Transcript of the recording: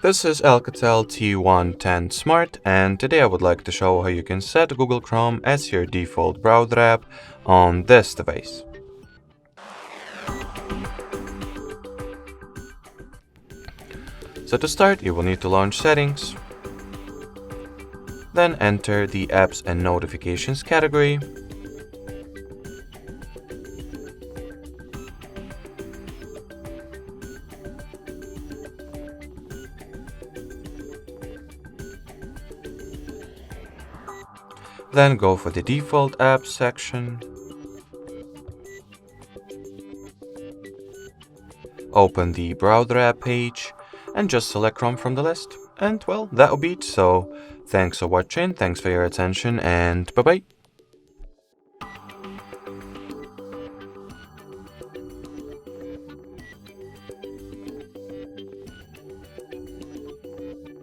This is ALCATEL T110 Smart, and today I would like to show how you can set Google Chrome as your default browser app on this device. So to start, you will need to launch Settings, then enter the Apps and Notifications category, then go for the Default Apps section, open the Browser app page, and just select Chrome from the list. And well, that'll be it. So thanks for watching, thanks for your attention, and bye bye.